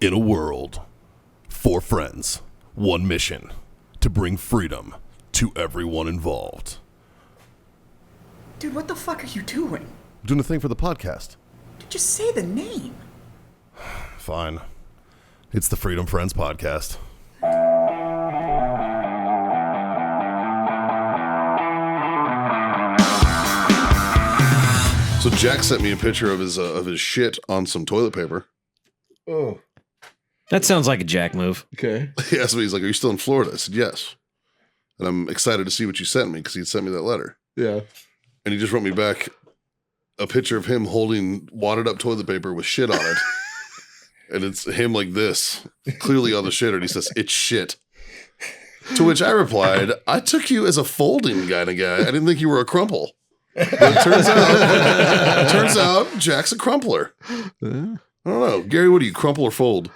In a world, 4 friends, 1 mission, to bring freedom to everyone involved. Dude, what the fuck are you doing? Doing a thing for the podcast. Dude, just say the name. Fine. It's the Freedom Friends Podcast. So Jack sent me a picture of his shit on some toilet paper. Oh, That sounds like a Jack move. okay. He asked me, he's like, "Are you still in Florida?" I said, "Yes." And I'm excited to see what you sent me because he sent me that letter. Yeah. And he just wrote me back a picture of him holding wadded up toilet paper with shit on it. And it's him like this, clearly on the shitter. And he says, "It's shit." To which I replied, "I took you as a folding kind of guy. I didn't think you were a crumple." But it turns out Jack's a crumpler. I don't know. Gary, what do you, crumple or fold?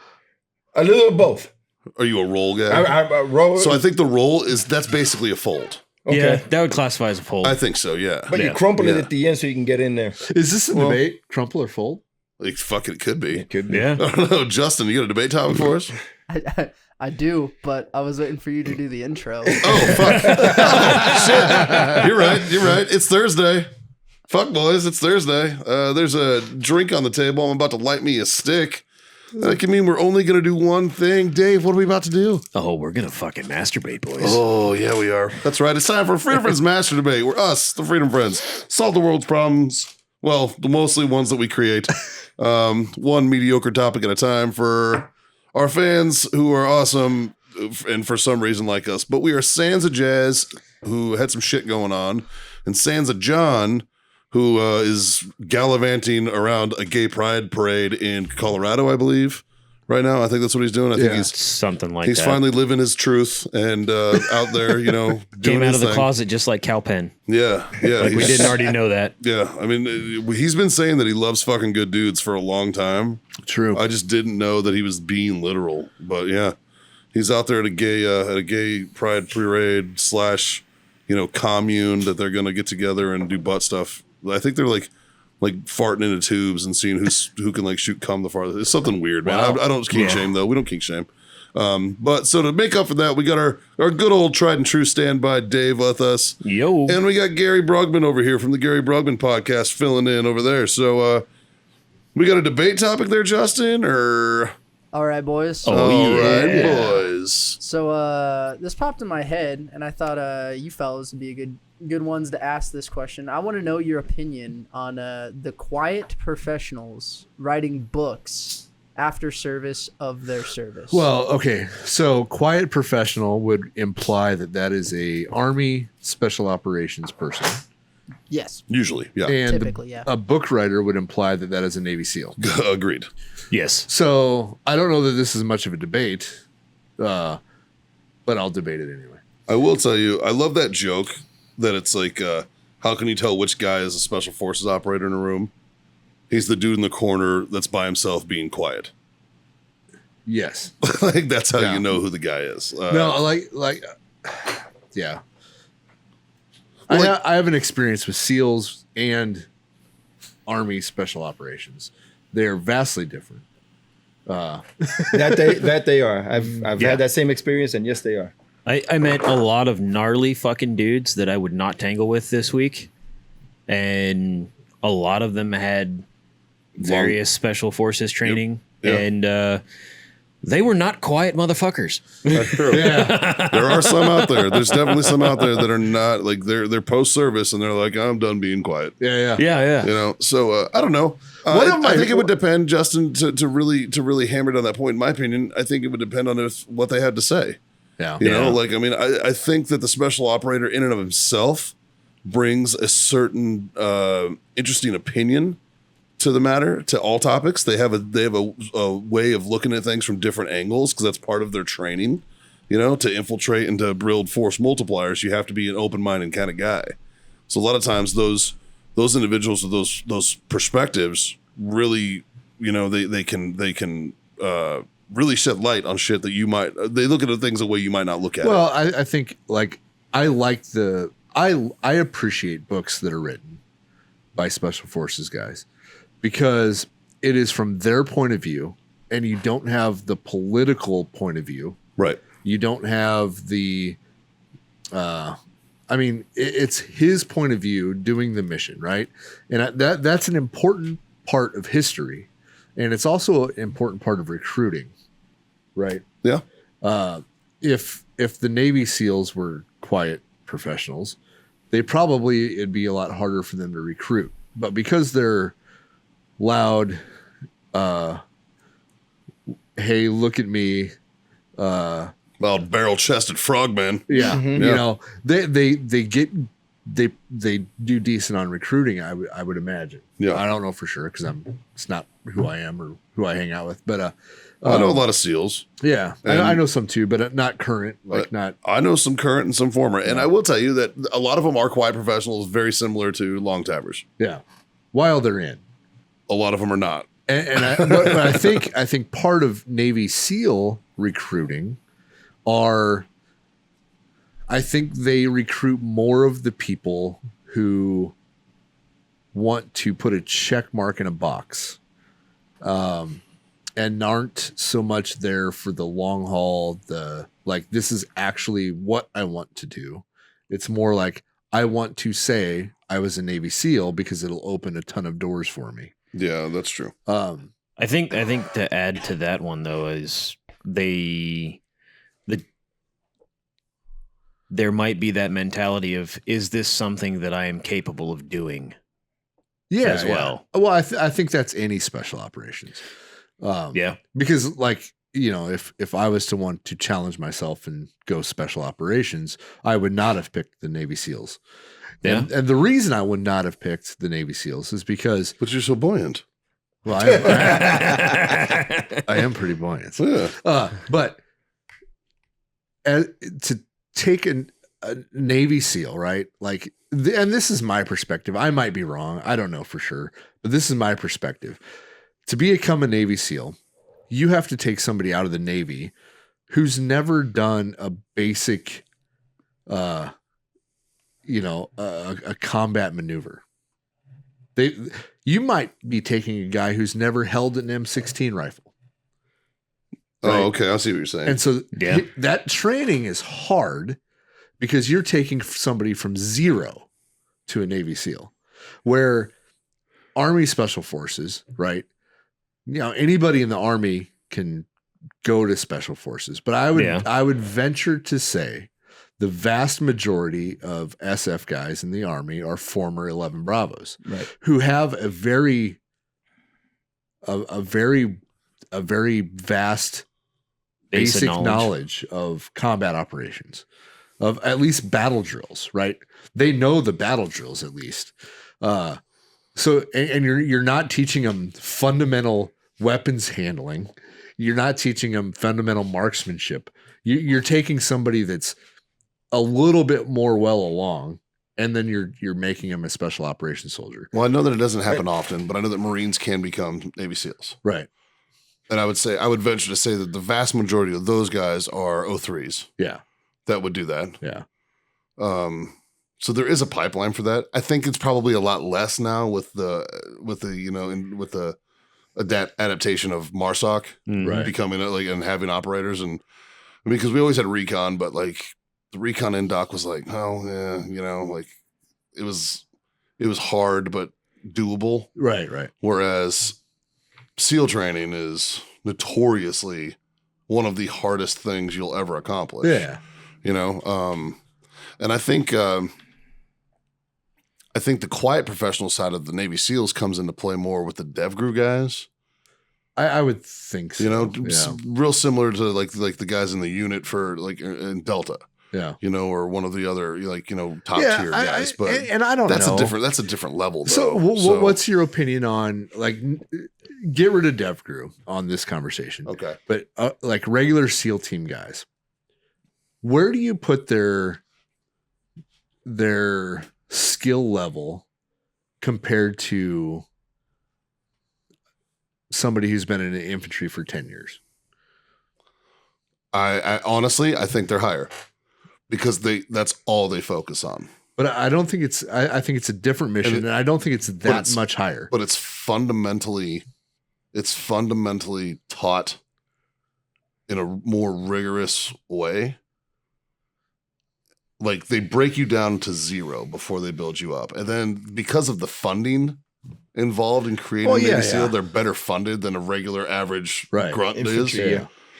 A little of both. Are you a roll guy? I roll. So I think the roll that's basically a fold. Okay. Yeah, that would classify as a fold. I think so, yeah. But you Yeah. crumple it Yeah. at the end so you can get in there. Is this a debate? Crumple or fold? Like, fuck it could be. It could be. Yeah. I don't know. Justin, you got a debate topic for us? I do, but I was waiting for you to do the intro. Oh, fuck. Shit. You're right. It's Thursday. Fuck, boys. It's Thursday. There's a drink on the table. I'm about to light me a stick. That can mean we're only going to do one thing. Dave, what are we about to do? Oh, we're going to fucking masturbate, boys. Oh, yeah, we are. That's right. It's time for Freedom Friends Master Debate. We're us, the Freedom Friends. Solve the world's problems. Well, mostly ones that we create. One mediocre topic at a time for our fans who are awesome and for some reason like us. But we are Sansa Jazz, who had some shit going on, and Sansa John, who is gallivanting around a gay pride parade in Colorado, I believe, right now. I think that's what he's doing. I think Something like he's that. finally living his truth and out there, doing Came out his of the thing. closet just like Cal Penn. Yeah. Like we he's- didn't already know that. Yeah, I mean, he's been saying that he loves fucking good dudes for a long time. True. I just didn't know that he was being literal. But yeah, he's out there at a gay pride parade / commune that they're gonna get together and do butt stuff. I think they're like farting into tubes and seeing who can like shoot cum the farthest. It's something weird, man. Wow. I don't kink shame though. We don't kink shame. But so to make up for that, we got our good old tried and true standby Dave with us. Yo. And we got Gary Brugman over here from the Gary Brugman podcast filling in over there. So we got a debate topic there, Justin, or All right, boys. Oh, all yeah. right, boys. So this popped in my head, and I thought you fellas would be a good ones to ask this question. I want to know your opinion on the quiet professionals writing books after service of their service. Well, okay. So quiet professional would imply that is a Army special operations person. yes, Usually, yeah. And Typically, yeah. a book writer would imply that is a Navy SEAL. Agreed. Yes. So I don't know that this is much of a debate, but I'll debate it anyway. I will tell you, I love that joke that it's like, how can you tell which guy is a special forces operator in a room? He's the dude in the corner that's by himself being quiet. Yes. Like that's how Yeah. you know who the guy is. No, yeah. Well, I have an experience with SEALs and Army special operations. They are vastly different. That they are. I've Yeah. had that same experience, and yes, they are. I met a lot of gnarly fucking dudes that I would not tangle with this week. And a lot of them had various special forces training. Yep. And they were not quiet motherfuckers. That's true. There are some out there. There's definitely some out there that are not like they're post service and they're like, I'm done being quiet. Yeah. Yeah. So I don't know. I think it would depend, Justin, to really hammer down that point. In my opinion, I think it would depend on what they had to say. Yeah. You know, like, I mean, I think that the special operator in and of himself brings a certain interesting opinion to the matter, to all topics. They have a way of looking at things from different angles because that's part of their training. You know, to infiltrate and to build force multipliers, you have to be an open-minded kind of guy. So a lot of times those individuals with those perspectives really, they can really shed light on shit that they look at the things the way you might not look at it. Well, I think I appreciate books that are written by special forces guys because it is from their point of view and you don't have the political point of view. Right. You don't have the, it's his point of view doing the mission, right? And that's an important part of history, and it's also an important part of recruiting, right? Yeah. If the Navy SEALs were quiet professionals, it'd be a lot harder for them to recruit. But because they're loud, hey, look at me, Well, barrel-chested frogman. yeah, Mm-hmm. you know, they do decent on recruiting. I would imagine. Yeah. I don't know for sure because it's not who I am or who I hang out with. But I know a lot of SEALs. yeah, And- I know some too, but not current. Like not. I know some current and some former. And I will tell you that a lot of them are quiet professionals, very similar to long tabbers. Yeah, while they're in. A lot of them are not. But I think part of Navy SEAL recruiting I think they recruit more of the people who want to put a check mark in a box, and aren't so much there for the long haul. This is actually what I want to do. It's more like I want to say I was a Navy SEAL because it'll open a ton of doors for me. Yeah, that's true. I think to add to that one though is there might be that mentality of, is this something that I am capable of doing? Yeah, as well. Yeah. Well, I think that's any special operations. Yeah. Because if I was to want to challenge myself and go special operations, I would not have picked the Navy SEALs. Yeah. And the reason I would not have picked the Navy SEAls is because, But you're so buoyant. well, I am pretty buoyant. Yeah. But to take a Navy SEAL, right? Like, and this is my perspective. I might be wrong. I don't know for sure, but this is my perspective. To become a Navy SEAL, you have to take somebody out of the Navy who's never done a basic, a combat maneuver. You might be taking a guy who's never held an M16 rifle. Right? Oh, okay. I see what you're saying. And so Yeah. that training is hard because you're taking somebody from zero to a Navy SEAL, where Army Special Forces, right? Anybody in the Army can go to Special Forces, but I would venture to say the vast majority of SF guys in the Army are former 11 Bravos, Right. who have a very vast Base of basic knowledge. knowledge of combat operations, of at least battle drills, right? They know the battle drills at least. So you're not teaching them fundamental weapons handling. You're not teaching them fundamental marksmanship. You're taking somebody that's a little bit more well along, and then you're making them a special operations soldier. Well, I know that it doesn't happen often, but I know that Marines can become Navy SEAls. Right. And I would venture to say that the vast majority of those guys are O3s Yeah. that would do that. Yeah. So there is a pipeline for that. I think it's probably a lot less now with the adaptation of MARSOC Right. becoming and having operators, and because we always had recon, but like the recon indoc was like, oh yeah, like it was hard but doable. Right. Right. Whereas SEAL training is notoriously one of the hardest things you'll ever accomplish. Yeah. And I think the quiet professional side of the Navy SEALs comes into play more with the dev group guys. I would think so. Real similar to like the guys in the unit for like in Delta, Yeah. or one of the other top tier guys. But and I don't know. That's a different level. So, Though. what's your opinion on get rid of DevGru on this conversation? Okay. But like regular SEAL team guys, where do you put their skill level compared to somebody who's been in the infantry for 10 years? I honestly, I think they're higher because that's all they focus on. But I don't think I think it's a different mission, and I don't think it's that much higher. But it's fundamentally it's fundamentally taught in a more rigorous way. Like they break you down to zero before they build you up. And then because of the funding involved in creating Navy SEAL, they're better funded than a regular average grunt is.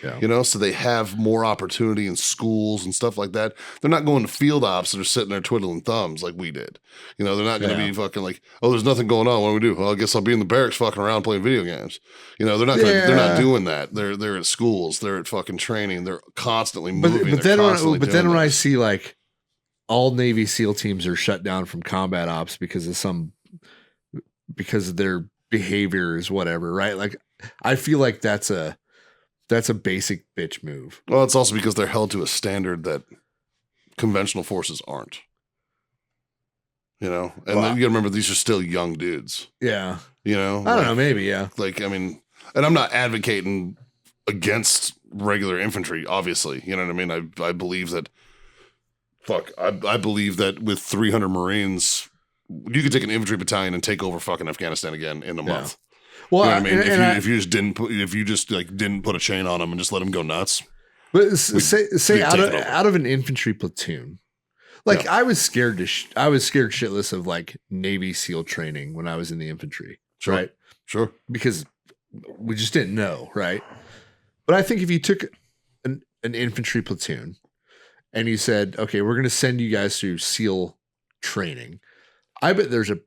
Yeah. You know, so they have more opportunity in schools and stuff like that. They're not going to field ops that are sitting there twiddling thumbs like we did. You know, they're not going to be fucking like, oh, there's nothing going on. What do we do? Well, I guess I'll be in the barracks fucking around playing video games. You know, they're not gonna, they're not doing that. They're at schools. They're at fucking training. They're constantly moving. But then when I see like all Navy SEAL teams are shut down from combat ops because of their behaviors, whatever, right? Like I feel like that's a basic bitch move. Well, it's also because they're held to a standard that conventional forces aren't. You know, and then you gotta remember these are still young dudes. Yeah. You know, I don't know, maybe, yeah. Like, I mean, and I'm not advocating against regular infantry, obviously. You know what I mean? I believe that, I believe that with 300 Marines, you could take an infantry battalion and take over fucking Afghanistan again in a month. Well, you know what I mean? If you just didn't put a chain on them and just let them go nuts. But say out of an infantry platoon, like I was scared shitless of like Navy SEAL training when I was in the infantry, right? Sure, because we just didn't know, right? But I think if you took an infantry platoon and you said, okay, we're going to send you guys through SEAL training, I bet there's a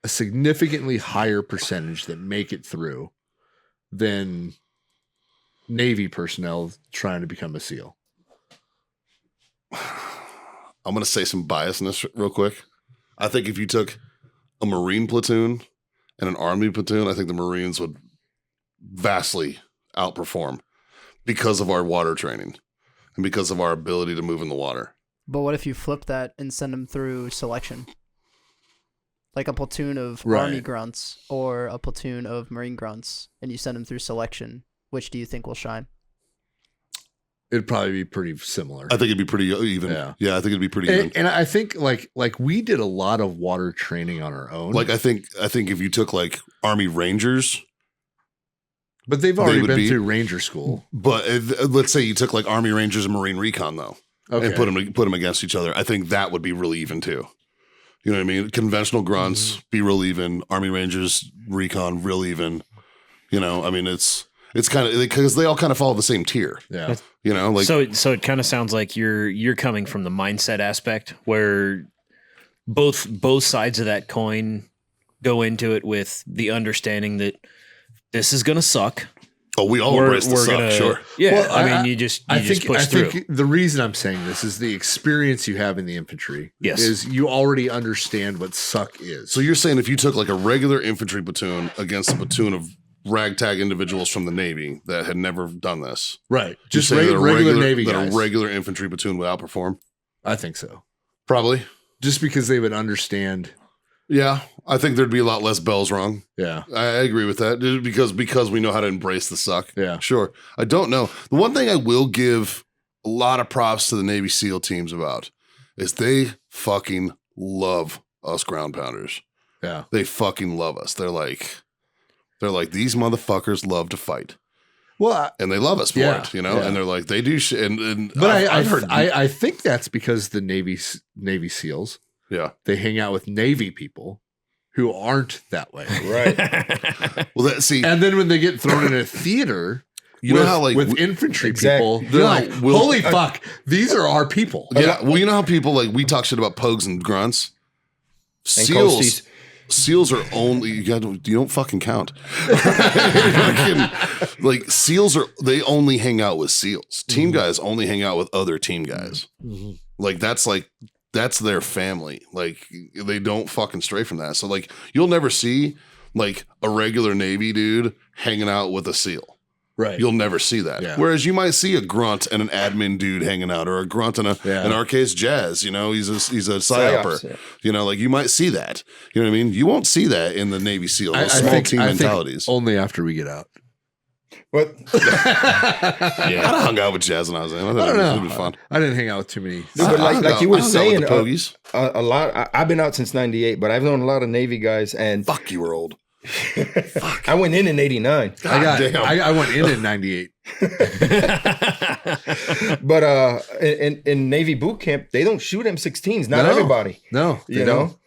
significantly higher percentage that make it through than Navy personnel trying to become a SEAL. I'm going to say some biasness real quick. I think if you took a Marine platoon and an Army platoon, I think the Marines would vastly outperform because of our water training and because of our ability to move in the water. But what if you flip that and send them through selection? Like a platoon of Army grunts or a platoon of Marine grunts, and you send them through selection. Which do you think will shine? It'd probably be pretty similar. I think it'd be pretty even. Yeah, I think it'd be pretty even. And I think like we did a lot of water training on our own. Like I think if you took like Army Rangers, but they've already been through Ranger school. But let's say you took like Army Rangers and Marine Recon though, and put them against each other. I think that would be really even too. You know what I mean? Conventional grunts be real even. Army Rangers Recon real even. You know, I mean it's kind of because they all kind of follow the same tier. Yeah. You know, like so it kind of sounds like you're coming from the mindset aspect where both sides of that coin go into it with the understanding that this is gonna suck. Oh, we all embrace the suck, sure. Yeah, well, I mean, you just push through. I think the reason I'm saying this is the experience you have in the infantry. Yes. Is you already understand what suck is. So you're saying if you took like a regular infantry platoon against a platoon of ragtag individuals from the Navy that had never done this, right? Just regular Navy guys, a regular infantry platoon would outperform. I think so. Probably just because they would understand. Yeah, I think there'd be a lot less bells rung. Yeah, I agree with that because we know how to embrace the suck. Yeah, sure. I don't know. The one thing I will give a lot of props to the Navy SEAL teams about is they fucking love us ground pounders. Yeah, they fucking love us. They're like these motherfuckers love to fight. Well, and they love us for it, you know. And they're like they do shit. But I've heard. I think that's because the Navy SEALs. Yeah. They hang out with Navy people who aren't that way. Right. Well, and then when they get thrown in a theater, you know how like with infantry people, they're like, holy fuck, these are our people. Yeah. Well, you know how people like we talk shit about pogues and grunts. SEALs are only you don't fucking count. Like SEALs they only hang out with SEALs. Team guys only hang out with other team guys. Like that's their family. Like they don't fucking stray from that. So like you'll never see like a regular Navy dude hanging out with a SEAL. Right. You'll never see that. Yeah. Whereas you might see a grunt and an admin dude hanging out, or a grunt and in our case, Jazz, you know, he's a psyoper. Yeah. You know, like you might see that. You know what I mean? You won't see that in the Navy SEAL, small team mentalities. Only after we get out. What? Yeah. I hung out with Jazz when I was in. I thought it was fun. I didn't hang out with too many. But like you were saying, pogies. A lot. I've been out since '98, but I've known a lot of Navy guys. And fuck, you were old. I went in '89, I went in '98. but in Navy boot camp, they don't shoot M16s. Not everybody. No, You know,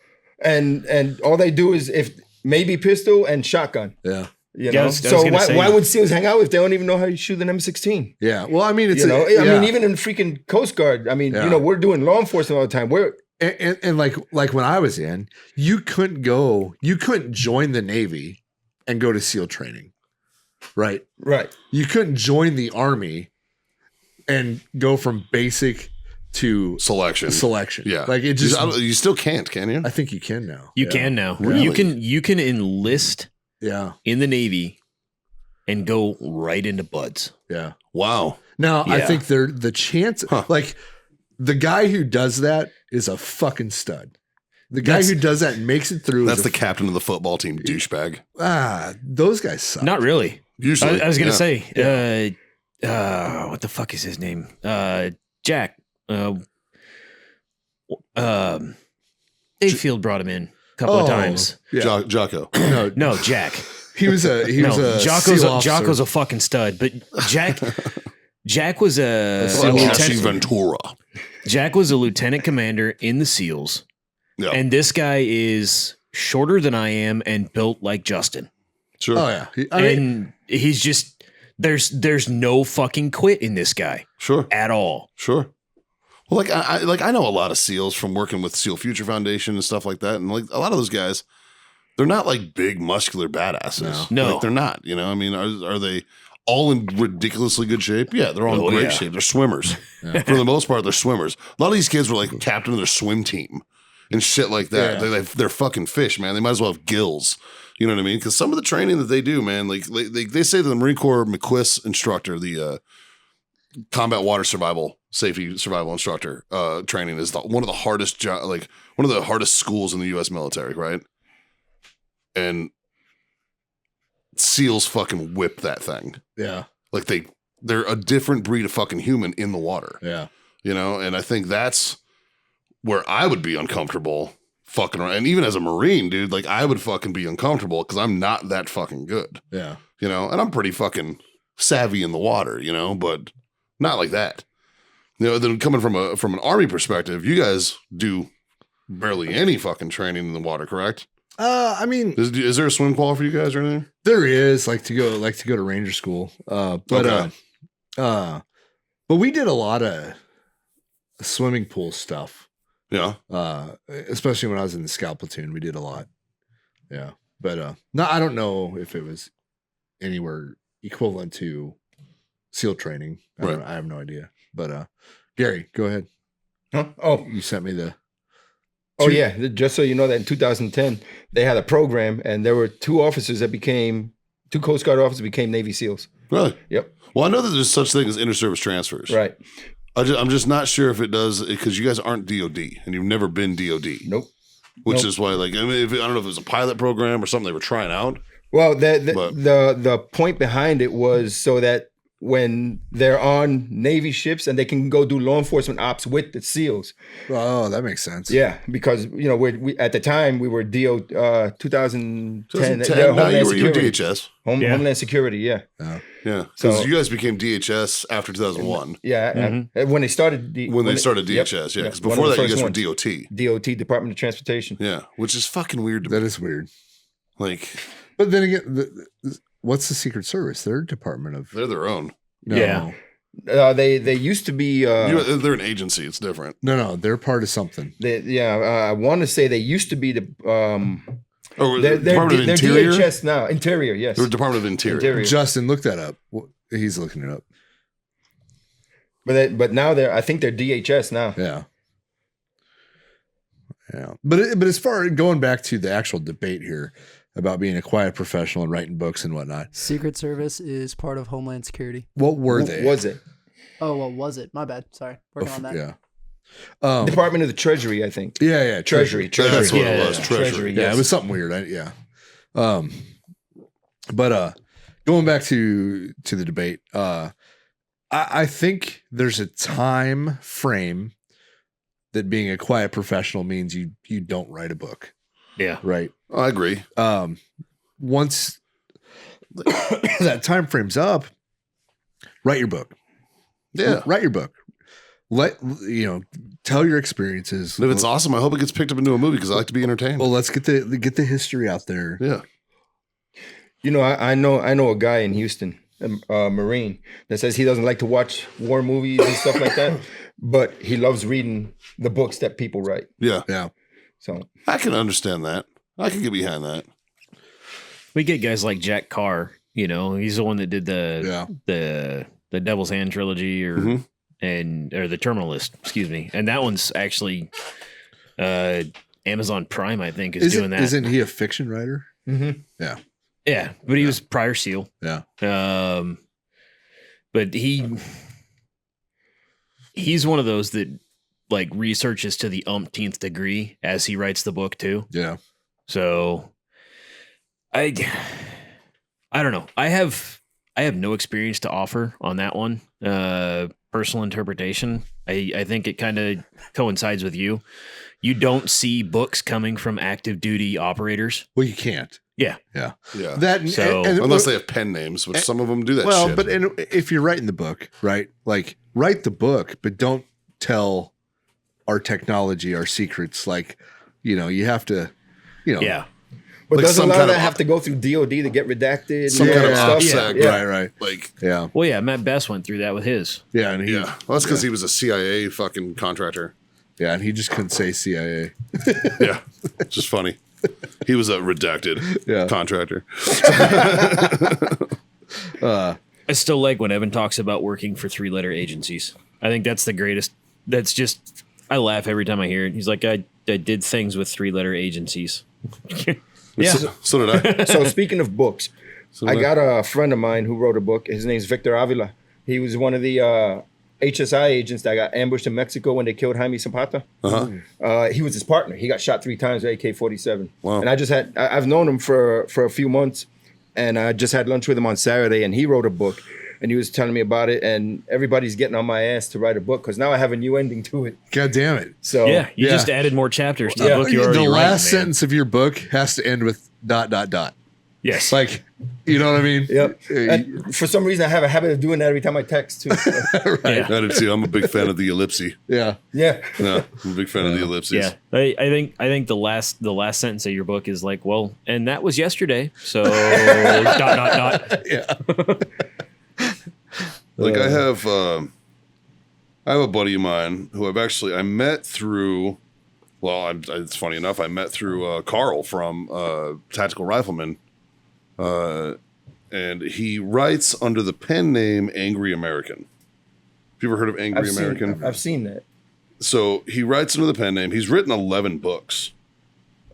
and all they do is if maybe pistol and shotgun. Yeah. You Yeah, I know, was so gonna say- why would SEALs hang out if they don't even know how you shoot an M16? Yeah. Well, I mean, it's You know, I yeah. mean, even in freaking Coast Guard, I mean, Yeah. you know, we're doing law enforcement all the time. We're and like when I was in, you couldn't join the Navy and go to SEAL training, right? right. You couldn't join the Army and go from basic to Selection. selection. Like it just. You still can't, can you? I think you can now. You Yeah. can now. Really? You can enlist Yeah. in the Navy and go right into buds. Yeah. Wow. Now I Yeah. think the chance, like the guy who does that is a fucking stud. The guy That's- who does that and makes it through. That's is the captain of the football team, douchebag. those guys suck. Not really. Usually. I was gonna yeah. say, what the fuck is his name? Jack. Dave Field brought him in a couple of times. Yeah. Jocko. No, No, Jack. he was a Jocko's a fucking stud, but Jack was a SEAL Jesse lieutenant. Ventura. Jack was a lieutenant commander in the SEALs, Yeah. and this guy is shorter than I am and built like Justin. Sure. Oh yeah. I mean, And he's just there's no fucking quit in this guy Sure. at all. Sure. Well, I know a lot of SEALs from working with SEAL Future Foundation and stuff like that, and like a lot of those guys, they're not like big muscular badasses. No. Like, they're not. You know, I mean, are they all in ridiculously good shape? Yeah, they're all in Oh, great yeah. shape. They're swimmers. For the most part, they're swimmers. A lot of these kids were like captain of their swim team and shit like that. Yeah. They're fucking fish, man. They might as well have gills. You know what I mean? Because some of the training that they do, man, like they say that the Marine Corps McQuist instructor, the combat water safety survival instructor training is one of the hardest one of the hardest schools in the U.S. military, right? And SEALs fucking whip that thing. yeah. Like they're a different breed of fucking human in the water, Yeah. you know? And I think that's where I would be uncomfortable fucking around. And even as a Marine, dude, like I would fucking be uncomfortable because I'm not that fucking good, Yeah. you know? And I'm pretty fucking savvy in the water, you know, but not like that. You know, then coming from an Army perspective, you guys do barely any fucking training in the water, correct? I mean, Is there a swim qual for you guys or anything? there is like to go to Ranger school. But we did a lot of swimming pool stuff. Yeah. Especially when I was in the scout platoon, we did a lot. Yeah. But no, I don't know if it was anywhere equivalent to SEAL training. I have no idea. But Gary, go ahead. Huh? Oh, You sent me the yeah. Just so you know that in 2010 they had a program, and there were two Coast Guard officers became Navy SEALs. Really? Yep. Well, I know that there's such thing as inter-service transfers. Right. I'm just not sure if it does because you guys aren't DOD and you've never been DOD. Nope. Which Nope. is why, like, I mean, I don't know if it was a pilot program or something they were trying out. Well, But- the point behind it was so that when they're on Navy ships and they can go do law enforcement ops with the SEALs. Oh, that makes sense. Yeah, because you know we at the time we were 2010. 2010, no, you were DHS. Yeah. Homeland Security. Yeah, Yeah. Because So- you guys became DHS after 2001 yeah. When they started when they started DHS. Yeah. Because before that, you guys were DOT. DOT, Department of Transportation. Yeah. Which is fucking weird to me. That is weird. Like, But then again, what's the Secret Service? They're Department of they're their own. no, Yeah. They used to be. They're an agency. It's different. no, they're part of something. I want to say they used to be the. Oh, They're Department of Interior? DHS now. Interior, yes. They were Department of Interior. Interior. Justin, look that up. He's looking it up. But now I think they're DHS now. Yeah. Yeah. But as far as going back to the actual debate here about being a quiet professional and writing books and whatnot, Secret Service is part of Homeland Security. what were they? Was it Oh, well, was it? My bad. Sorry. Working on that. Yeah. Department of the Treasury? I think. Yeah. Treasury. That's what it Yeah, was. yeah. Treasury. Yeah, yes. it was something weird. But going back to the debate, I think there's a time frame that being a quiet professional means you don't write a book, Yeah. right? I agree. once that time frame's up, write your book. Yeah. Write your book. Tell your experiences. And if it's awesome, I hope it gets picked up into a movie because I like to be entertained. Well, let's get the history out there. Yeah. You know, I know a guy in Houston, a Marine, that says he doesn't like to watch war movies and stuff like that, but he loves reading the books that people write. Yeah. Yeah. So I can understand that. I can get behind that. We get guys like Jack Carr. You know, he's the one that did the Devil's Hand trilogy or the Terminalist, excuse me. And that one's actually Amazon Prime, I think, is doing that. Isn't he a fiction writer? Mm-hmm. Yeah. Yeah, but he was prior SEAL. Yeah. But he's one of those that like researches to the umpteenth degree as he writes the book too. Yeah. So I don't know. I have no experience to offer on that one. Personal interpretation. I think it kind of coincides with you. You don't see books coming from active duty operators. Well, you can't. Yeah. Yeah. Yeah. That So- Unless they have pen names, which some of them do that well, shit. but if you're writing the book, right? Like write the book, but don't tell our technology, our secrets. Like, you have to, Yeah. But Like doesn't some a lot kind of that of- have to go through DOD to get redacted? Some and kind of stuff? OPSEC, Yeah. right. like, Yeah. Well, yeah, Matt Best went through that with his. Yeah. And yeah. Well, that's because he was a CIA fucking contractor. Yeah. And he just couldn't say CIA. Yeah. Just funny. He was a redacted contractor. I still like when Evan talks about working for 3-letter agencies. I think that's the greatest. That's just, I laugh every time I hear it. He's like, I did things with 3-letter agencies. Yeah. So did I. So speaking of books, I got a friend of mine who wrote a book. His name's Victor Avila. He was one of the HSI agents that got ambushed in Mexico when they killed Jaime Zapata. He was his partner. He got shot 3 times with AK-47. Wow. And I've known him for a few months, and I just had lunch with him on Saturday, and he wrote a book. And he was telling me about it, and everybody's getting on my ass to write a book because now I have a new ending to it. God damn it. So Yeah, you Yeah. just added more chapters to the Yeah. book you already The writing, last man. sentence of your book has to end with ... Yes. Like, you know what I mean? Yep. Uh, And for some reason, I have a habit of doing that every time I text too. Yeah. I did too. I'm a big fan of the ellipsis. Yeah. Yeah. No, I'm a big fan of the ellipses. Yeah, I think the last sentence of your book is like, well, and that was yesterday. So ... Yeah. Like I have a buddy of mine who I met through. Well, it's funny enough. I met through Carl from Tactical Rifleman, and he writes under the pen name Angry American. Have you ever heard of Angry American? I've seen that. So he writes under the pen name. He's written 11 books.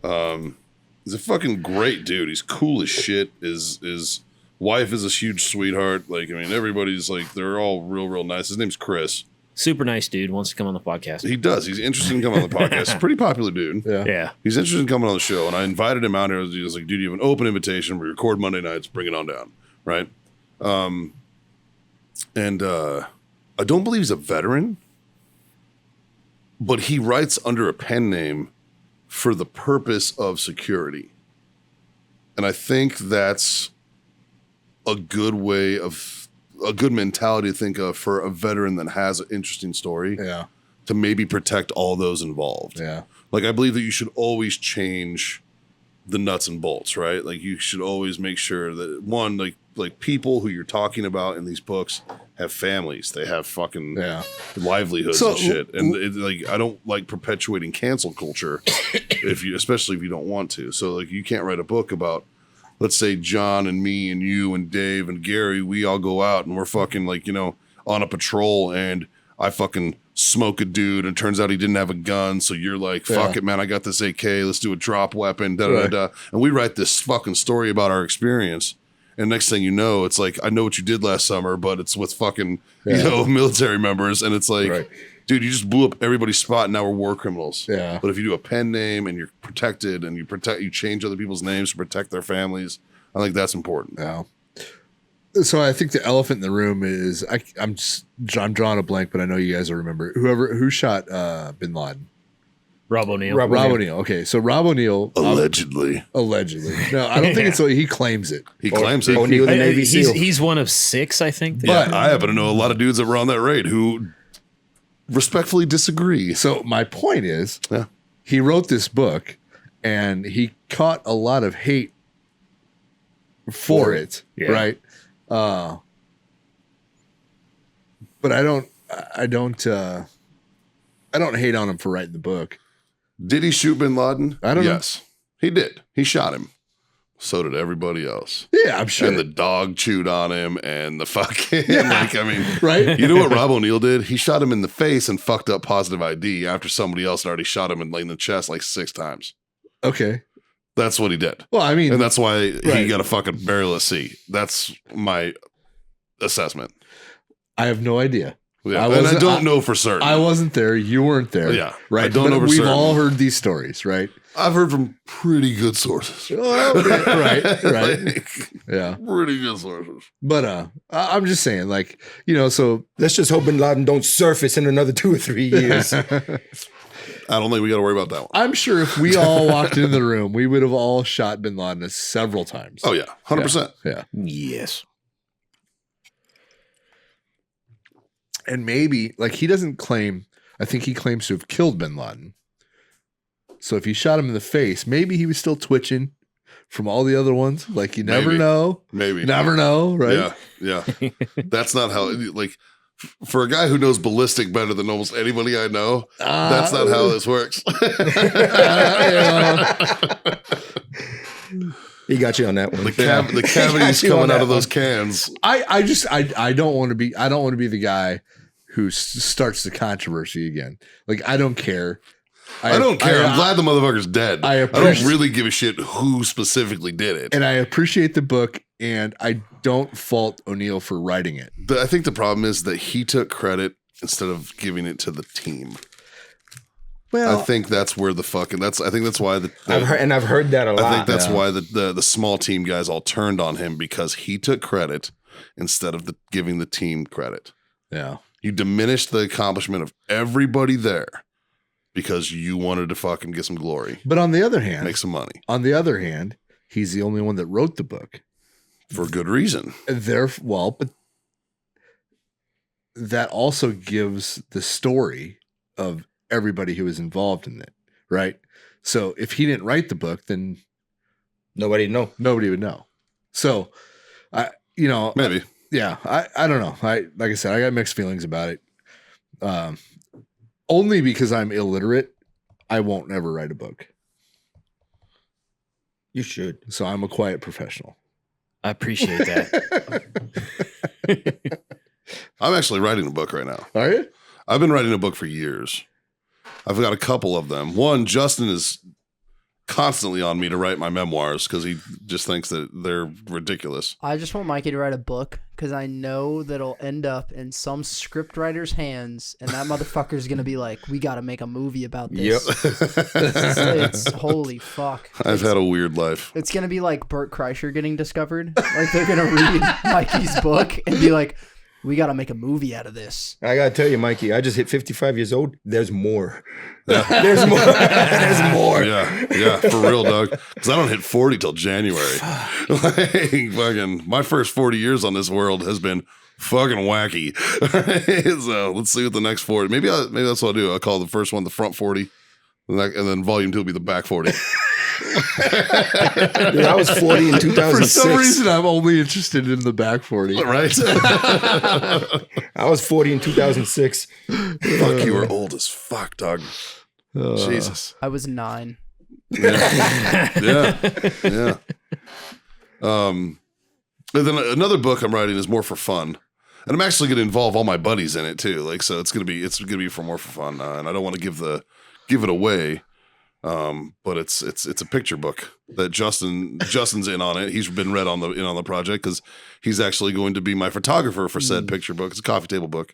He's a fucking great dude. He's cool as shit. His wife is a huge sweetheart. Like, I mean, everybody's like, they're all real nice. His name's Chris. Super nice dude. Wants to come on the podcast. He does. He's interested in coming on the podcast. He's a pretty popular dude. Yeah. Yeah. He's interested in coming on the show. And I invited him out here. He was like, dude, you have an open invitation. We record Monday nights. Bring it on down. Right. And I don't believe he's a veteran, but he writes under a pen name for the purpose of security. And I think that's a good mentality to think of for a veteran that has an interesting story Yeah. to maybe protect all those involved. Yeah. Like, I believe that you should always change the nuts and bolts, right? Like, you should always make sure that one, like people who you're talking about in these books have families. They have fucking livelihoods So, and shit. And like, I don't like perpetuating cancel culture especially if you don't want to. So like, you can't write a book about, let's say John and me and you and Dave and Gary, we all go out and we're fucking like, on a patrol and I fucking smoke a dude and it turns out he didn't have a gun. So you're like, fuck it, man. I got this AK. Let's do a drop weapon. And we write this fucking story about our experience. And next thing you know, it's like, I know what you did last summer, but it's with fucking, military members. And it's like, dude, you just blew up everybody's spot and now we're war criminals. Yeah. But if you do a pen name and you're protected and you change other people's names to protect their families, I think that's important. Yeah. So I think the elephant in the room is I'm drawing a blank, but I know you guys will remember who shot Bin Laden. Rob O'Neill. Rob Rob O'Neill. Okay, so Rob O'Neill Allegedly. No, I don't think it's. He claims it. He claims it. O'Neill, the Navy SEAL. He's one of 6, I think. Yeah, I happen to know a lot of dudes that were on that raid who respectfully disagree. So my point is, Yeah. he wrote this book, and he caught a lot of hate for it, Yeah. right? But I don't hate on him for writing the book. Did he shoot bin Laden? I don't know. Yes, he did. He shot him. So did everybody else. Yeah, I'm sure. And the dog chewed on him and the fucking, like, I mean, Right? you know what Rob O'Neill did? He shot him in the face and fucked up positive ID after somebody else had already shot him in the chest like 6 times. Okay. That's what he did. Well, I mean, And that's why he Right. got a fucking burial at sea. That's my assessment. I have no idea. Yeah. I And I wasn't- don't know for certain. I wasn't there. You weren't there. Yeah, Right. I don't But know for we've certain. all heard these stories, right? I've heard from pretty good sources. Right. Like, Yeah. pretty good sources. But I'm just saying, like, you know, so Let's just hope bin Laden don't surface in another 2 or 3 years. I don't think we got to worry about that one. I'm sure if we all walked into the room, we would have all shot bin Laden several times. Oh, yeah. 100%. Yeah. Yes. And maybe, like, he doesn't claim, I think he claims to have killed bin Laden. So if he shot him in the face, maybe he was still twitching from all the other ones. Like, you never Maybe. know. Maybe. Never know, right? Yeah. Yeah. That's not how, like, for a guy who knows ballistic better than almost anybody I know, that's not how this works. He got you on that one. The cavities you on coming out that of those one. cans. I don't want to be the guy who starts the controversy again. Like, I don't care. I don't care. I'm glad the motherfucker's dead. I I don't appreciate- really give a shit who specifically did it. And I appreciate the book, and I don't fault O'Neill for writing it. I think the problem is that he took credit instead of giving it to the team. Well, I think that's where the fucking I think that's why I've heard that a lot. I think that's why the small team guys all turned on him, because he took credit instead of giving the team credit. yeah. You diminished the accomplishment of everybody there because you wanted to fucking get some glory, But on the other hand, make some money he's the only one that wrote the book. for good reason. But that also gives the story of everybody who was involved in it, right? So if he didn't write the book, then nobody know. nobody would know. So, Maybe. yeah, I don't know. Like I said, I got mixed feelings about it. Only because I'm illiterate, I won't ever write a book. You should. So I'm a quiet professional. I appreciate that. I'm actually writing a book right now. Are you? I've been writing a book for years. I've got a couple of them. One, Justin is constantly on me to write my memoirs because he just thinks that they're ridiculous. I just want Mikey to write a book because I know that it'll end up in some script writer's hands, and that motherfucker's gonna be like, "We got to make a movie about this." It's holy fuck. I've had a weird life. It's gonna be like Bert Kreischer getting discovered. Like they're gonna read Mikey's book and be like, "We got to make a movie out of this." I gotta tell you, Mikey, I just hit 55 years old. There's more. There's more. There's more. Yeah, for real, dog. Because I don't hit 40 till January. Like, fucking, my first 40 years on this world has been fucking wacky. So let's see what the next 40. Maybe that's what I'll do. I'll call the first one the front 40, and then volume 2 will be the back 40. Dude, I was 40 in 2006. For some reason, I'm only interested in the back 40. Right? I was 40 in 2006. Fuck, you were old as fuck, dog. Jesus. I was 9. Yeah. And then another book I'm writing is more for fun, and I'm actually going to involve all my buddies in it too. Like, so it's going to be for more for fun, and I don't want to give it away. But it's a picture book that Justin's in on it. He's been in on the project because he's actually going to be my photographer for said picture book. It's a coffee table book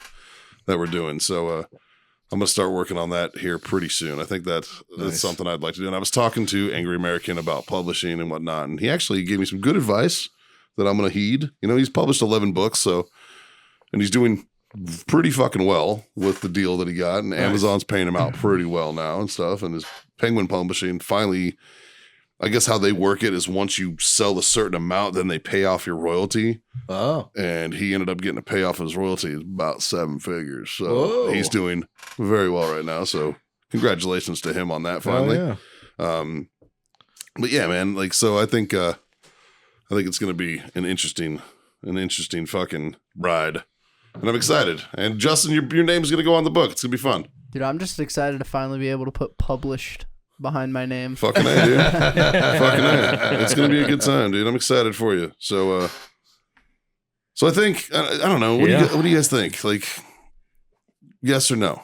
that we're doing. So I'm going to start working on that here pretty soon. I think that's something I'd like to do. And I was talking to Angry American about publishing and whatnot, and he actually gave me some good advice that I'm going to heed. You know, he's published 11 books, and he's doing pretty fucking well with the deal that he got, and Amazon's paying him out pretty well now and stuff. And his Penguin Publishing finally, I guess how they work it is once you sell a certain amount, then they pay off your royalty. Oh, And he ended up getting a payoff of his royalty about 7 figures. So Whoa. he's doing very well right now. So congratulations to him on that finally. yeah. But yeah, man, like, so I think it's going to be an interesting fucking ride. And I'm excited. And Justin, your name is going to go on the book. It's going to be fun. Dude, I'm just excited to finally be able to put published behind my name. Fucking A, dude. Fucking A. It's going to be a good time, dude. I'm excited for you. So I think, I don't know. What do you guys think? Like, yes or no?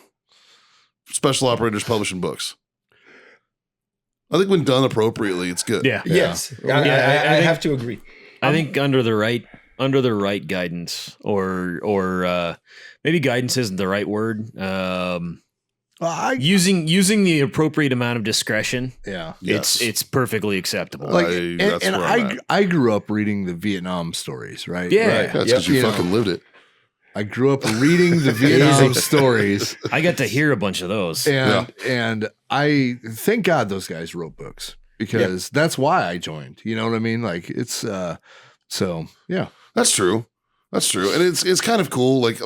Special operators publishing books. I think when done appropriately, it's good. Yeah. Yes, Yeah, I have to agree. I think under the right guidance, or maybe guidance isn't the right word. Using the appropriate amount of discretion, Yes. it's perfectly acceptable. Like, that's where I'm at. I grew up reading the Vietnam stories, right? Yeah. Right. That's because you You know, fucking lived it. I grew up reading the Vietnam stories, I got to hear a bunch of those. and I thank God those guys wrote books because that's why I joined. You know what I mean? Like it's so yeah. That's true. That's true. And it's kind of cool. Like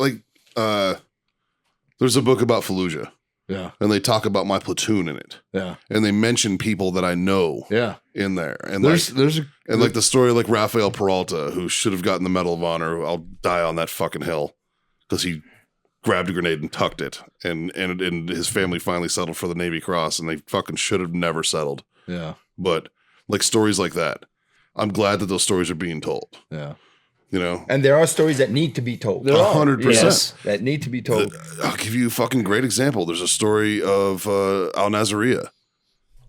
there's a book about Fallujah. Yeah. And they talk about my platoon in it. Yeah. And they mention people that I know Yeah. in there. And There's like the story like Rafael Peralta, who should have gotten the Medal of Honor. I'll die on that fucking hill. Because he grabbed a grenade and tucked it. And his family finally settled for the Navy Cross, and they fucking should have never settled. yeah. But like stories like that, I'm glad that those stories are being told. Yeah. You know? And there are stories that need to be told. 100%. Yes. That need to be told. I'll give you a fucking great example. There's a story of Al Nazariya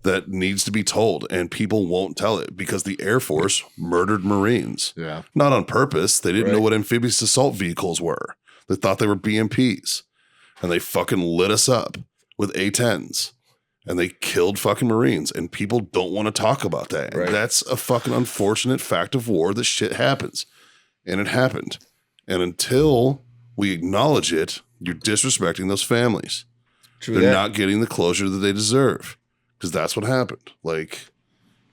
that needs to be told, and people won't tell it because the Air Force murdered Marines. Yeah. Not on purpose. They didn't know Right. what amphibious assault vehicles were. They thought they were BMPs. And they fucking lit us up with A-10s. And they killed fucking Marines. And people don't want to talk about that. Right. And that's a fucking unfortunate fact of war that shit happens. And it happened. And until we acknowledge it, you're disrespecting those families. True They're that. not getting the closure that they deserve. Because that's what happened. Like,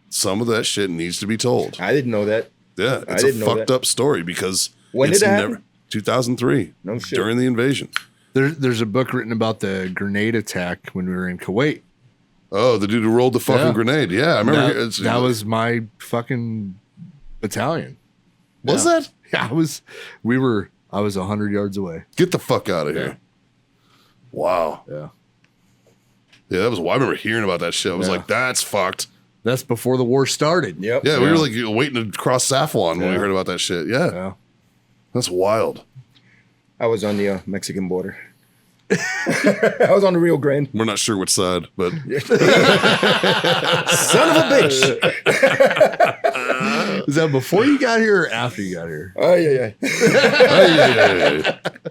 some of that shit needs to be told. I didn't know that. Yeah, I it's a didn't know fucked that. up story because When it's did it happen? 2003. No shit. During the invasion. There's a book written about the grenade attack when we were in Kuwait. Oh, the dude who rolled the fucking Yeah. grenade. Yeah, I remember. That was my fucking battalion. Was Yeah. that? Yeah, I was 100 yards away. Get the fuck out of here. Wow. Yeah. Yeah, that was. I remember hearing about that shit. I was Yeah. like, that's fucked. That's before the war started. Yep. Yeah, we were like waiting to cross Safflon when we Yeah. heard about that shit. Yeah, Yeah. that's wild. I was on the Mexican border. I was on the Rio Grande. We're not sure which side, but Son of a bitch. Is that before you got here or after you got here? Oh, yeah.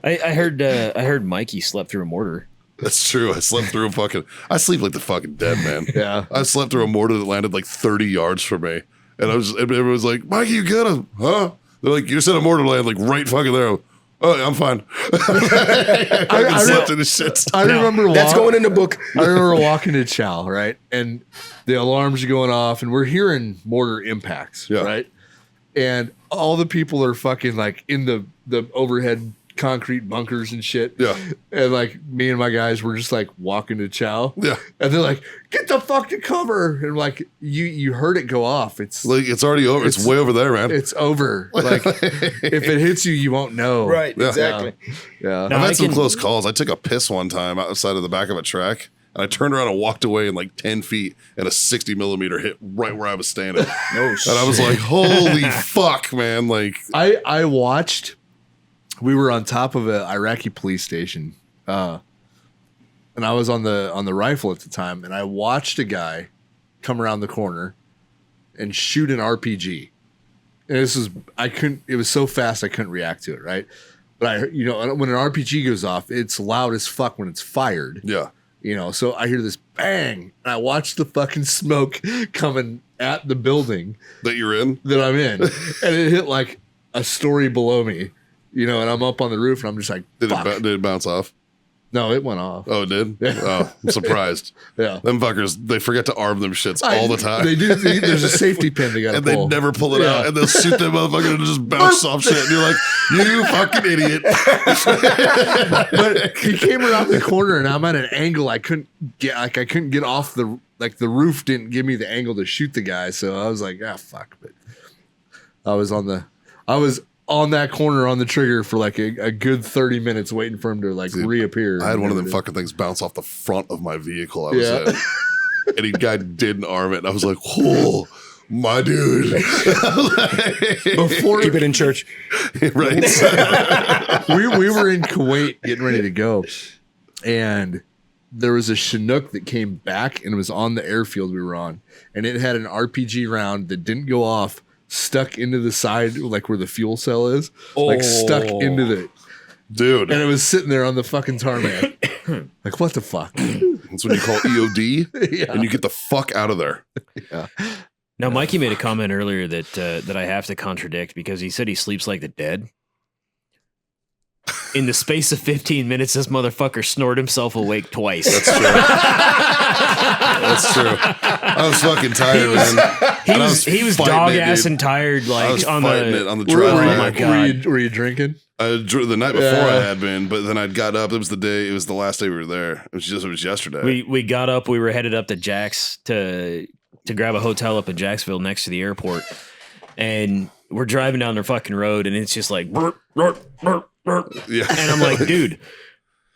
I heard Mikey slept through a mortar. That's true. I slept through a fucking. I sleep like the fucking dead man. Yeah. I slept through a mortar that landed like 30 yards from me, and everyone was like, "Mikey, you got him, huh?" They're like, "You just had a mortar land like right fucking there." Oh, I'm fine. I slept through the shit. I remember That's going in the book. I remember walking to Chow, right? And the alarms are going off and we're hearing mortar impacts, Yeah. right? And all the people are fucking like in the overhead concrete bunkers and shit. Yeah. And like me and my guys were just like walking to Chow. Yeah. And they're like, get the fuck to cover. And like you heard it go off. It's Like it's already over. It's way over there, man. it's over. Like if it hits you, you won't know. Right, Yeah. exactly. Yeah. I've Now, had I some can- close calls. I took a piss one time outside of the back of a track, and I turned around and walked away in like 10 feet, and a 60 millimeter hit right where I was standing. No And I was like, holy fuck, man. Like, I watched. We were on top of an Iraqi police station, and I was on the rifle at the time, and I watched a guy come around the corner and shoot an RPG. And this was it was so fast I couldn't react to it, right? But when an RPG goes off, it's loud as fuck when it's fired. yeah. So I hear this bang, and I watch the fucking smoke coming at the building That you're in? that I'm in, and it hit like a story below me, you know, and I'm up on the roof, and I'm just like, Did fuck. did it bounce off? No, it went off. Oh, it did? Oh, I'm surprised. Yeah. Them fuckers, they forget to arm them shits all the time. They do. There's a safety pin they got to and pull. they never pull it out, and they'll shoot that motherfucker and just bounce off shit. And you're like, you fucking idiot. But he came around the corner, and I'm at an angle I couldn't get. Like I couldn't get off the roof didn't give me the angle to shoot the guy. So I was like, fuck. But I was on that corner on the trigger for like a good 30 minutes waiting for him to like reappear. I had one of them fucking things bounce off the front of my vehicle I was in. And the guy didn't arm it. And I was like, whoa, my dude. Before keep it in church. Right. we were in Kuwait getting ready to go. And there was a Chinook that came back and it was on the airfield we were on. And it had an RPG round that didn't go off, stuck into the side, like where the fuel cell is, like stuck into the dude. And it was sitting there on the fucking tarmac. Like, what the fuck? That's what you call EOD, Yeah. and you get the fuck out of there. Yeah. Now, Mikey made a comment earlier that I have to contradict because he said he sleeps like the dead. In the space of 15 minutes, this motherfucker snored himself awake twice. That's true. That's true. I was fucking tired, man. He was dog ass and tired, like I was on fighting the it on the drive. Oh my God. Were you drinking? The night before I had been, but then I'd got up. It was the last day we were there. It was yesterday. We got up. We were headed up to Jack's to grab a hotel up in Jacksonville next to the airport, and we're driving down the fucking road, and it's just like burp, burp, burp, burp. Yeah. And I'm like, dude,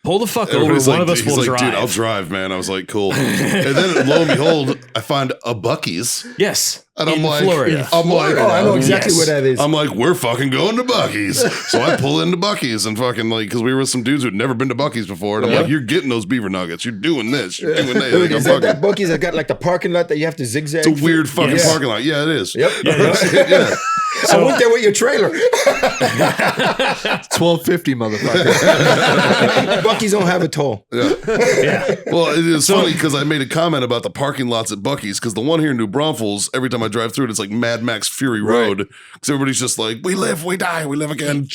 pull the fuck over. Everybody's One like, of us he's will like, drive. dude, I'll drive, man. I was like, cool. And then lo and behold, I find a Buc-ee's. Yes, And I'm in like, Florida. I'm like, Oh, I know exactly where that is. I'm like, we're fucking going to Buc-ee's. So I pull into Buc-ee's and fucking like, because we were with some dudes who'd never been to Buc-ee's before. And I'm like, you're getting those beaver nuggets. You're doing this. You're doing that. Dude, Like, is I'm that Buc-ee's that got like the parking lot that you have to zigzag? it's a weird fucking Yes. parking lot. Yeah, it is. Yep. Yeah. I went there with your trailer. $12.50, motherfucker. Buc-ee's don't have a toll. Well, it is funny because I made a comment about the parking lots at Buc-ee's because the one here in New Braunfels, every time I drive through it, it's like Mad Max Fury Road because everybody's just like, we live, we die, we live again.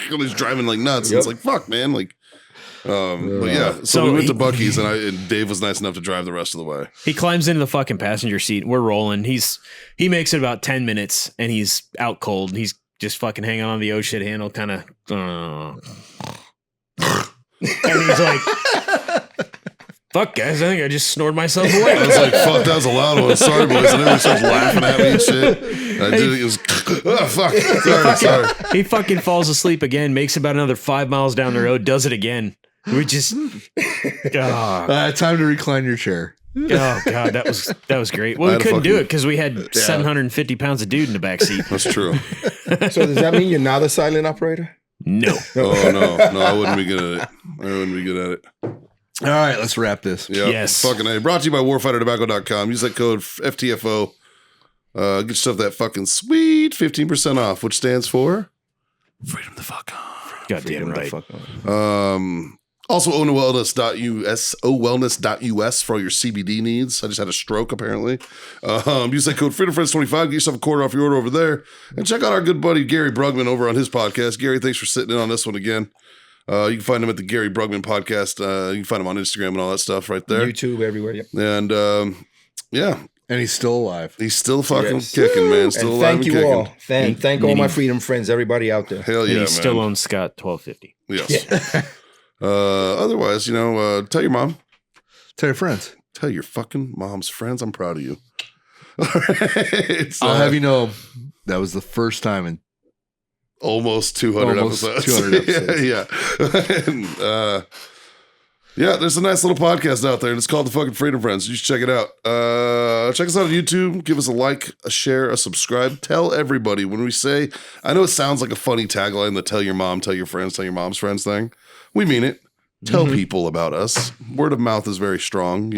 Everybody's driving like nuts. And it's like, fuck, man. Like, but yeah. So we went to Buc-ee's and Dave was nice enough to drive the rest of the way. He climbs into the fucking passenger seat. We're rolling. He makes it about 10 minutes, and he's out cold. He's just fucking hanging on the oh shit handle, kind of. And he's like, fuck, guys, I think I just snored myself away. I was like, fuck, that was a loud one. Sorry, boys. And everybody starts laughing at me and shit. And I did it was, oh, fuck. Sorry. He fucking falls asleep again, makes about another 5 miles down the road, does it again. We just, Time to recline your chair. oh god, that was great. Well, I we had a couldn't do fucking- it because we had 750 pounds of dude in the back seat. That's true. So does that mean you're now the silent operator? No, Oh, no, I wouldn't be good at it. I wouldn't be good at it. All right, let's wrap this. Yep. Yes. Fucking A. Brought to you by warfightertobacco.com. Use that code FTFO. Get yourself that fucking sweet 15% off, which stands for freedom the fuck on. goddamn right. Also, owellness.us for all your CBD needs. I just had a stroke, apparently. Use that code FreedomFriends25. Get yourself a quarter off your order over there. And check out our good buddy Gary Brugman over on his podcast. Gary, thanks for sitting in on this one again. You can find him at the Gary Brugman podcast. You can find him on Instagram and all that stuff right there. YouTube everywhere. Yep. And yeah, And he's still alive. he's still fucking Yes. kicking, man. Still And alive thank and you kicking. all. Thank all my freedom friends, everybody out there. Hell And yeah, he man. still owns Scott 1250. Yes. Otherwise, tell your mom. Tell your friends. Tell your fucking mom's friends I'm proud of you. All right. I'll have you know that was the first time in Almost 200 Almost episodes. 200 episodes. yeah. And, yeah, there's a nice little podcast out there, and it's called The Fucking Freedom Friends. You should check it out. Check us out on YouTube. Give us a like, a share, a subscribe. Tell everybody. When we say, I know it sounds like a funny tagline, the tell your mom, tell your friends, tell your mom's friends thing. We mean it. Tell people about us. Word of mouth is very strong,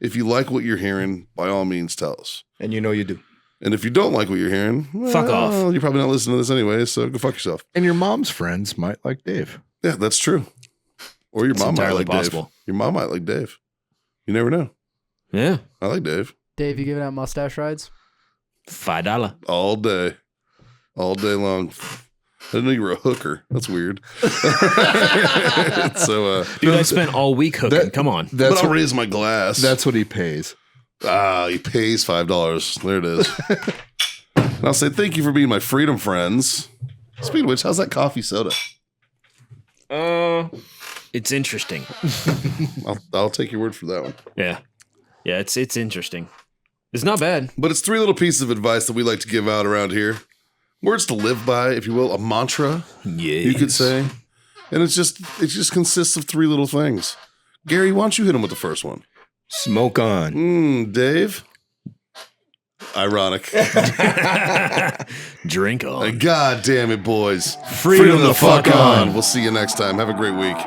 If you like what you're hearing, by all means, tell us. And you know you do. And if you don't like what you're hearing, Fuck off. You're probably not listening to this anyway, so go fuck yourself. and your mom's friends might like Dave. Yeah, that's true. Or your It's mom might entirely like possible. Dave. Your mom might like Dave. You never know. Yeah, I like Dave Dave, you giving out mustache rides? $5. all day long. didn't know you were a hooker. That's weird. So, Dude, I spent all week hooking. Come on. but I'll raise my glass. That's what he pays. He pays $5. There it is. And I'll say thank you for being my freedom friends. Speaking of which, how's that coffee soda? It's interesting. I'll take your word for that one. Yeah. Yeah, it's interesting. It's not bad. But it's 3 little pieces of advice that we like to give out around here. Words to live by, if you will, a mantra, you could say. And it just consists of 3 little things. Gary, why don't you hit him with the first one? Smoke on. Dave? Ironic. Drink on. God damn it, boys. Freedom the fuck on. We'll see you next time. Have a great week.